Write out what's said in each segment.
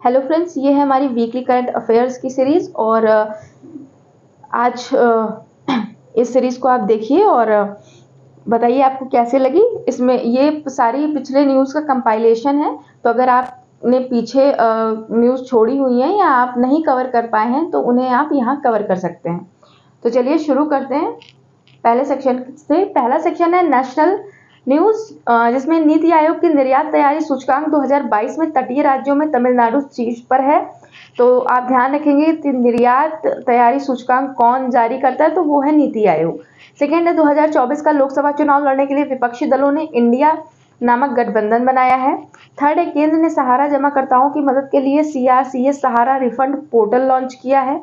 Hello friends, ये है हमारी वीकली करंट अफेयर्स की सीरीज़ और आज इस सीरीज़ को आप देखिए और बताइए आपको कैसे लगी। इसमें ये सारी पिछले न्यूज़ का कंपाइलेशन है, तो अगर आपने पीछे न्यूज़ छोड़ी हुई है या आप नहीं कवर कर पाए हैं तो उन्हें आप यहाँ कवर कर सकते हैं। तो चलिए शुरू करते हैं पहले सेक्शन से। पहला सेक्शन है नेशनल न्यूज़, जिसमें नीति आयोग की निर्यात तैयारी सूचकांक 2022 में तटीय राज्यों में तमिलनाडु शीर्ष पर है। तो आप ध्यान रखेंगे कि निर्यात तैयारी सूचकांक कौन जारी करता है, तो वो है नीति आयोग। सेकेंड है 2024 का लोकसभा चुनाव लड़ने के लिए विपक्षी दलों ने इंडिया नामक गठबंधन बनाया है। थर्ड है केंद्र ने सहारा जमाकर्ताओं की मदद के लिए CRCS सहारा रिफंड पोर्टल लॉन्च किया है।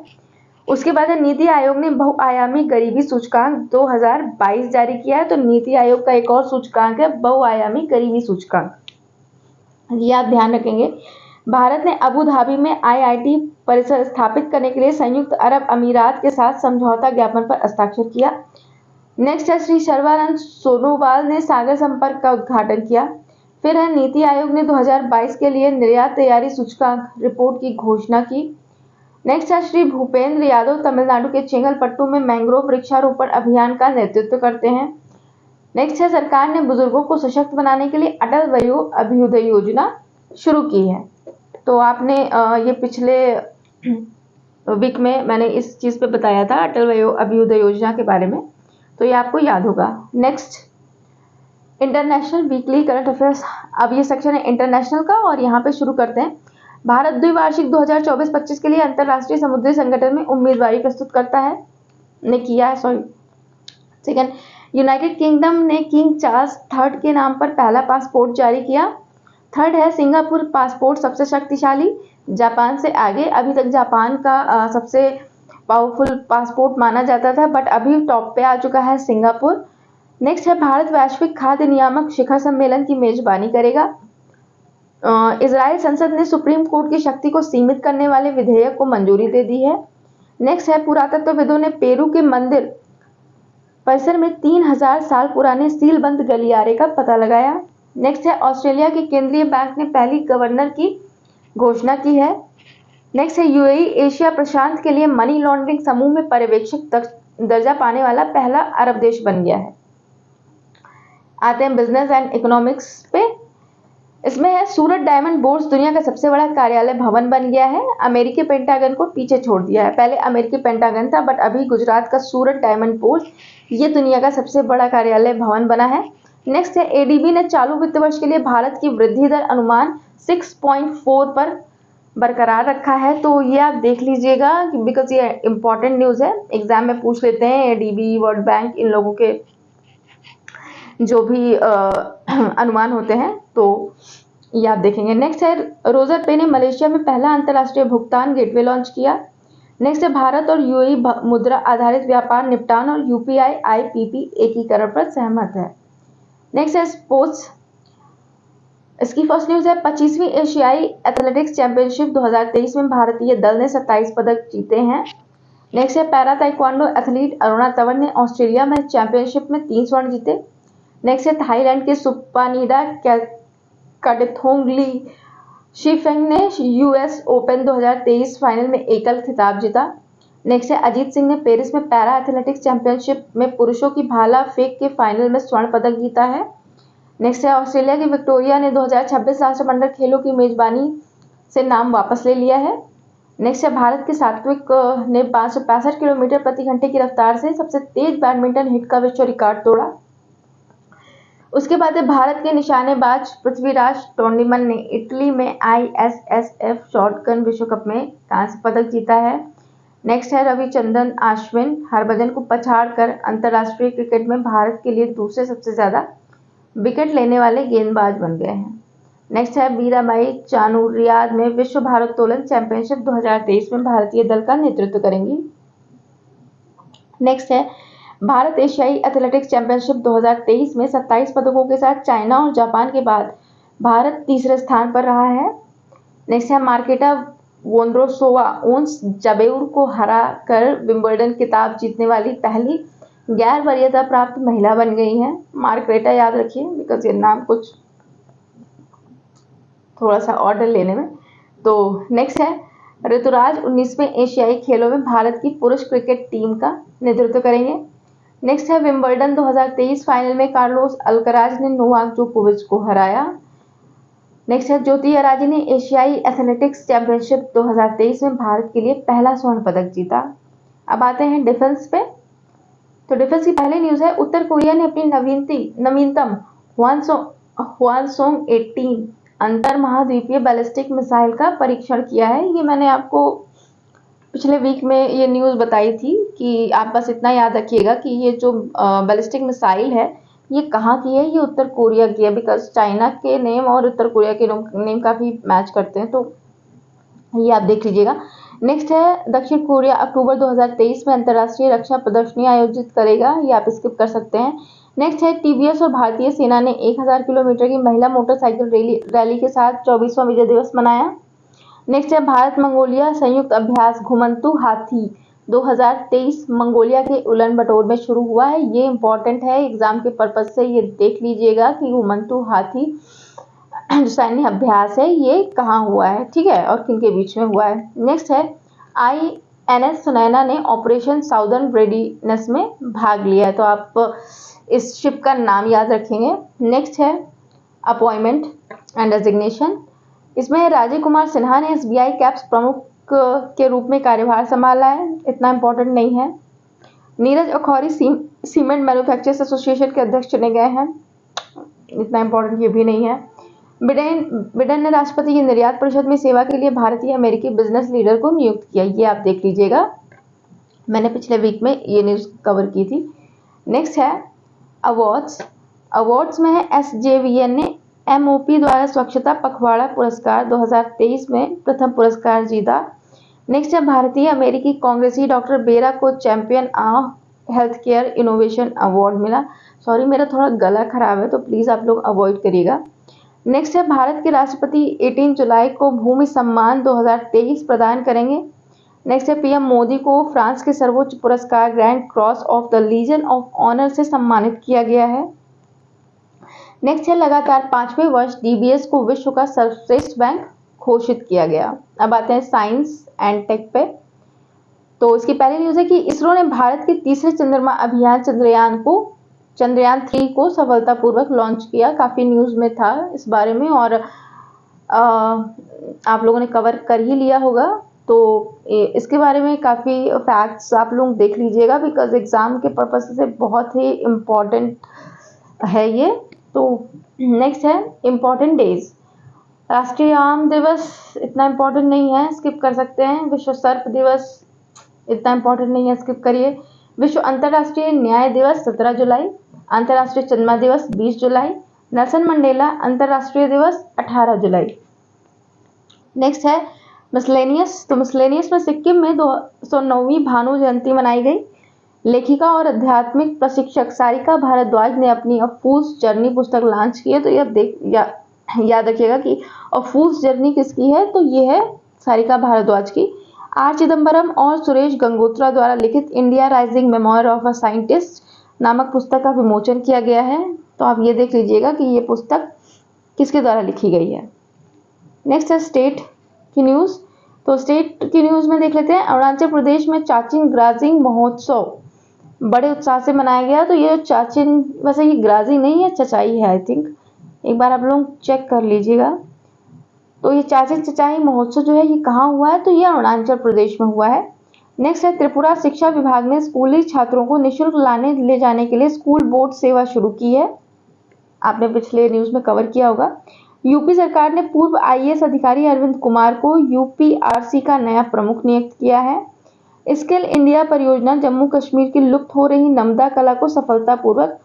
उसके बाद नीति आयोग ने बहुआयामी गरीबी सूचकांक 2022 जारी किया है। तो नीति आयोग का एक और सूचकांक है बहुआयामी गरीबी सूचकांक, ये आप ध्यान रखेंगे। भारत ने अबू धाबी में IIT परिसर स्थापित करने के लिए संयुक्त अरब अमीरात के साथ समझौता ज्ञापन पर हस्ताक्षर किया। नेक्स्ट है श्री सर्बानंद सोनोवाल ने सागर संपर्क का उद्घाटन किया। फिर है नीति आयोग ने 2022 के लिए निर्यात तैयारी सूचकांक रिपोर्ट की घोषणा की। नेक्स्ट है श्री भूपेंद्र यादव तमिलनाडु के चेंगलपट्टू में मैंग्रोव वृक्षारोपण अभियान का नेतृत्व करते हैं। नेक्स्ट है सरकार ने बुजुर्गों को सशक्त बनाने के लिए अटल वयो अभ्युदय योजना शुरू की है। तो आपने ये पिछले वीक में मैंने इस चीज़ पे बताया था अटल वयो अभ्युदय योजना के बारे में, तो ये आपको याद होगा। Next international weekly current affairs. अब ये सेक्शन है इंटरनेशनल का और यहाँ पे शुरू करते हैं। भारत द्विवार्षिक 2024-25 के लिए अंतर्राष्ट्रीय समुद्री संगठन में उम्मीदवारी प्रस्तुत करता है सेकेंड, यूनाइटेड किंगडम ने किंग चार्ल्स III के नाम पर पहला पासपोर्ट जारी किया। थर्ड है सिंगापुर पासपोर्ट सबसे शक्तिशाली, जापान से आगे। अभी तक जापान का सबसे पावरफुल पासपोर्ट माना जाता था, बट अभी टॉप पे आ चुका है सिंगापुर। नेक्स्ट है भारत वैश्विक खाद्य नियामक शिखर सम्मेलन की मेजबानी करेगा। इजराइल संसद ने सुप्रीम कोर्ट की शक्ति को सीमित करने वाले विधेयक को मंजूरी दे दी है। नेक्स्ट है पुरातत्वविदों ने पेरू के मंदिर परिसर में 3000 साल पुराने सीलबंद गलियारे का पता लगाया। नेक्स्ट है ऑस्ट्रेलिया के केंद्रीय बैंक ने पहली गवर्नर की घोषणा की है। नेक्स्ट है UAE एशिया प्रशांत के लिए मनी लॉन्ड्रिंग समूह में पर्यवेक्षक दर्जा पाने वाला पहला अरब देश बन गया है। आते हैं बिजनेस एंड इकोनॉमिक्स पे। इसमें है सूरत डायमंड बोर्स दुनिया का सबसे बड़ा कार्यालय भवन बन गया है। अमेरिकी पेंटागन को पीछे छोड़ दिया है। पहले अमेरिकी पेंटागन था, बट अभी गुजरात का सूरत डायमंड बोर्स ये दुनिया का सबसे बड़ा कार्यालय भवन बना है। नेक्स्ट है ADB ने चालू वित्त वर्ष के लिए भारत की वृद्धि दर अनुमान 6.4 पर बरकरार रखा है। तो ये आप देख लीजिएगा, बिकॉज ये इंपॉर्टेंट न्यूज़ है, एग्जाम में पूछ लेते हैं। ADB, वर्ल्ड बैंक, इन लोगों के जो भी अनुमान होते हैं, तो ये आप देखेंगे। नेक्स्ट है रोजर पे ने मलेशिया में पहला अंतर्राष्ट्रीय भुगतान गेटवे लॉन्च किया। नेक्स्ट है भारत और UAE मुद्रा आधारित व्यापार निपटान और UPI IPP एकीकरण पर सहमत है। नेक्स्ट है स्पोर्ट्स। इसकी फर्स्ट न्यूज है 25वीं एशियाई एथलेटिक्स चैंपियनशिप 2023 में भारतीय दल ने 27 पदक जीते हैं। नेक्स्ट है para taekwondo athlete Aruna Tanwar ने ऑस्ट्रेलिया में चैंपियनशिप में 3 स्वर्ण जीते। नेक्स्ट है थाईलैंड के सुपानीदा काडेथोंगली शीफेंग ने US ओपन 2023 फाइनल में एकल खिताब जीता। नेक्स्ट है अजीत सिंह ने पेरिस में पैरा एथलेटिक्स चैंपियनशिप में पुरुषों की भाला फेंक के फाइनल में स्वर्ण पदक जीता है। नेक्स्ट है ऑस्ट्रेलिया की विक्टोरिया ने 2026 राष्ट्रमंडल खेलों की मेजबानी से नाम वापस ले लिया है। नेक्स्ट है भारत के सात्विक ने 565 किलोमीटर प्रति घंटे की रफ्तार से सबसे तेज बैडमिंटन हिट का विश्व रिकॉर्ड तोड़ा। उसके बाद भारत के निशानेबाज पृथ्वीराज टोंडीमन ने इटली में ISSF शॉटगन विश्व कप में कांस्य पदक जीता है। नेक्स्ट है रविचंद्रन अश्विन हरभजन को पछाड़कर अंतर्राष्ट्रीय क्रिकेट में भारत के लिए दूसरे सबसे ज्यादा विकेट लेने वाले गेंदबाज बन गए हैं। नेक्स्ट है मीराबाई चानू रियाद में विश्व भारोत्तोलन चैंपियनशिप 2023 में भारतीय दल का नेतृत्व करेंगी। नेक्स्ट है भारत एशियाई एथलेटिक्स चैंपियनशिप 2023 में 27 पदकों के साथ चाइना और जापान के बाद भारत तीसरे स्थान पर रहा है। नेक्स्ट है मार्केटा वोंद्रोसोवा ओन्स जाबेउर को हरा कर विंबलडन खिताब जीतने वाली पहली गैर वरीयता प्राप्त महिला बन गई हैं। मार्केटा याद रखिए, बिकॉज ये नाम कुछ थोड़ा सा ऑर्डर लेने में तो नेक्स्ट है ऋतुराज 19वें एशियाई खेलों में भारत की पुरुष क्रिकेट टीम का नेतृत्व करेंगे। नेक्स्ट है विंबलडन 2023 फाइनल में कार्लोस अल्कराज ने नोवाक जोकोविच को हराया। नेक्स्ट है ज्योति अराजी ने एशियाई एथलेटिक्स चैंपियनशिप 2023 में भारत के लिए पहला स्वर्ण पदक जीता। अब आते हैं डिफेंस पे। तो डिफेंस की पहली न्यूज है, उत्तर कोरिया ने अपनी नवीनतम हवानसोंग 18 अंतर महाद्वीपीय बैलिस्टिक मिसाइल का परीक्षण किया है। ये मैंने आपको पिछले वीक में ये न्यूज़ बताई थी कि आप बस इतना याद रखिएगा कि ये जो बैलिस्टिक मिसाइल है ये कहाँ की है, ये उत्तर कोरिया की है। बिकॉज चाइना के नेम और उत्तर कोरिया के नेम काफ़ी मैच करते हैं, तो ये आप देख लीजिएगा। नेक्स्ट है दक्षिण कोरिया अक्टूबर 2023 में अंतर्राष्ट्रीय रक्षा प्रदर्शनी आयोजित करेगा, ये आप स्किप कर सकते हैं। नेक्स्ट है टीवीएस और भारतीय सेना ने 1000 किलोमीटर की महिला मोटरसाइकिल रैली के साथ 24वां विजय दिवस मनाया। नेक्स्ट है भारत मंगोलिया संयुक्त अभ्यास घुमंतू हाथी 2023 मंगोलिया के उलन बटोर में शुरू हुआ है। ये इंपॉर्टेंट है एग्जाम के पर्पज से, ये देख लीजिएगा कि घुमंतू हाथी जो सैन्य अभ्यास है ये कहाँ हुआ है, ठीक है, और किन के बीच में हुआ है। नेक्स्ट है INS सुनैना ने ऑपरेशन साउदर्न रेडीनेस में भाग लिया है, तो आप इस शिप का नाम याद रखेंगे। नेक्स्ट है अपॉइंटमेंट एंड डेजिग्नेशन, इसमें राजीव कुमार सिन्हा ने SBI कैप्स प्रमुख के रूप में कार्यभार संभाला है, इतना इंपॉर्टेंट नहीं है। Neeraj Akhouri cement manufacturers association के अध्यक्ष चुने गए हैं, इतना इंपॉर्टेंट ये भी नहीं है। बिडेन ने राष्ट्रपति की निर्यात परिषद में सेवा के लिए भारतीय अमेरिकी बिजनेस लीडर को नियुक्त किया, ये आप देख लीजिएगा, मैंने पिछले वीक में ये न्यूज़ कवर की थी। नेक्स्ट है अवार्ड्स में है SJVN ने MOP द्वारा स्वच्छता पखवाड़ा पुरस्कार 2023 में प्रथम पुरस्कार जीता। नेक्स्ट है भारतीय अमेरिकी कांग्रेसी डॉक्टर बेरा को champion of health care innovation award मिला। सॉरी मेरा थोड़ा गला खराब है तो प्लीज़ आप लोग अवॉइड करिएगा। नेक्स्ट है भारत के राष्ट्रपति 18 जुलाई को भूमि सम्मान 2023 प्रदान करेंगे। नेक्स्ट है PM मोदी को फ्रांस के सर्वोच्च पुरस्कार grand cross of the legion of honour से सम्मानित किया गया है। नेक्स्ट है लगातार 5वें वर्ष DBS को विश्व का सर्वश्रेष्ठ बैंक घोषित किया गया। अब आते हैं साइंस एंड टेक पे। तो इसकी पहली न्यूज़ है कि इसरो ने भारत के तीसरे चंद्रमा अभियान चंद्रयान 3 को सफलतापूर्वक लॉन्च किया। काफ़ी न्यूज़ में था इस बारे में और आप लोगों ने कवर कर ही लिया होगा, तो इसके बारे में काफ़ी फैक्ट्स आप लोग देख लीजिएगा बिकॉज एग्ज़ाम के पर्पज से बहुत ही इम्पॉर्टेंट है ये। तो नेक्स्ट है इम्पॉर्टेंट डेज, राष्ट्रीय आम दिवस इतना इम्पोर्टेंट नहीं है, स्किप कर सकते हैं। विश्व सर्प दिवस इतना इम्पोर्टेंट नहीं है, स्किप करिए। विश्व अंतर्राष्ट्रीय न्याय दिवस 17 जुलाई, अंतर्राष्ट्रीय चंद्रमा दिवस 20 जुलाई, नेल्सन मंडेला अंतर्राष्ट्रीय दिवस 18 जुलाई। नेक्स्ट है मिसलेनियस, तो मिसलेनियस में सिक्किम में 209वीं भानु जयंती मनाई गई। लेखिका और आध्यात्मिक प्रशिक्षक सारिका भारद्वाज ने अपनी अ फूल्स जर्नी पुस्तक लॉन्च की है, तो ये याद रखिएगा कि अ फूल्स जर्नी किसकी है, तो ये है सारिका भारद्वाज की। R चिदम्बरम और सुरेश गंगोत्रा द्वारा लिखित India rising memoir of a scientist नामक पुस्तक का विमोचन किया गया है, तो आप ये देख लीजिएगा कि ये पुस्तक किसके द्वारा लिखी गई है। नेक्स्ट है स्टेट की न्यूज़, तो स्टेट की न्यूज़ में देख लेते हैं। अरुणाचल प्रदेश में चाचिन ग्राजिंग महोत्सव बड़े उत्साह से मनाया गया। तो ये चाचिन, वैसे ये ग्राजिंग नहीं है, चचाई है आई थिंक, एक बार आप लोग चेक कर लीजिएगा। तो ये चाचिन चचाई महोत्सव जो है ये कहाँ हुआ है, तो ये अरुणाचल प्रदेश में हुआ है। नेक्स्ट है त्रिपुरा शिक्षा विभाग ने स्कूली छात्रों को निःशुल्क लाने ले जाने के लिए स्कूल बोट सेवा शुरू की है, आपने पिछले न्यूज़ में कवर किया होगा। यूपी सरकार ने पूर्व IAS अधिकारी अरविंद कुमार को UPRC का नया प्रमुख नियुक्त किया है। स्किल इंडिया परियोजना जम्मू कश्मीर की लुप्त हो रही नमदा कला को सफलतापूर्वक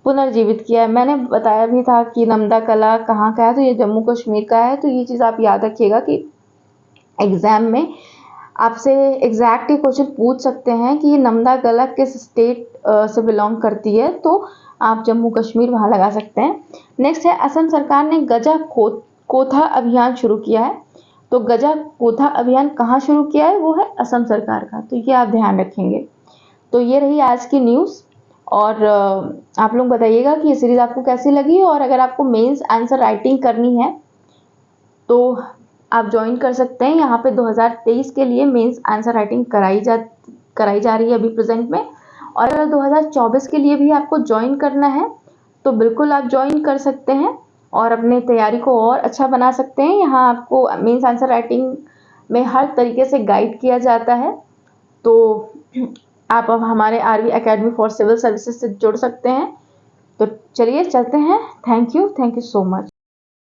पुनर्जीवित किया है। मैंने बताया भी था कि नमदा कला कहाँ का है, तो ये जम्मू कश्मीर का है। तो ये चीज़ आप याद रखिएगा कि एग्जाम में आपसे एग्जैक्ट क्वेश्चन पूछ सकते हैं कि ये नमदा कला किस स्टेट से बिलोंग करती है, तो आप जम्मू कश्मीर वहाँ लगा सकते हैं। नेक्स्ट है असम सरकार ने गजा कोथा अभियान शुरू किया है। तो गजा कोथा अभियान कहाँ शुरू किया है, वो है असम सरकार का, तो ये आप ध्यान रखेंगे। तो ये रही आज की न्यूज़ और आप लोग बताइएगा कि ये सीरीज़ आपको कैसी लगी, और अगर आपको मेंस आंसर राइटिंग करनी है तो आप ज्वाइन कर सकते हैं। यहाँ पे 2023 के लिए मेंस आंसर राइटिंग कराई जा रही है अभी प्रेजेंट में। और अगर 2024 के लिए भी आपको ज्वाइन करना है तो बिल्कुल आप ज्वाइन कर सकते हैं और अपने तैयारी को और अच्छा बना सकते हैं। यहाँ आपको मेंस आंसर राइटिंग में हर तरीके से गाइड किया जाता है। तो आप अब हमारे RV academy for civil services से जुड़ सकते हैं। तो चलिए चलते हैं। Thank you so much.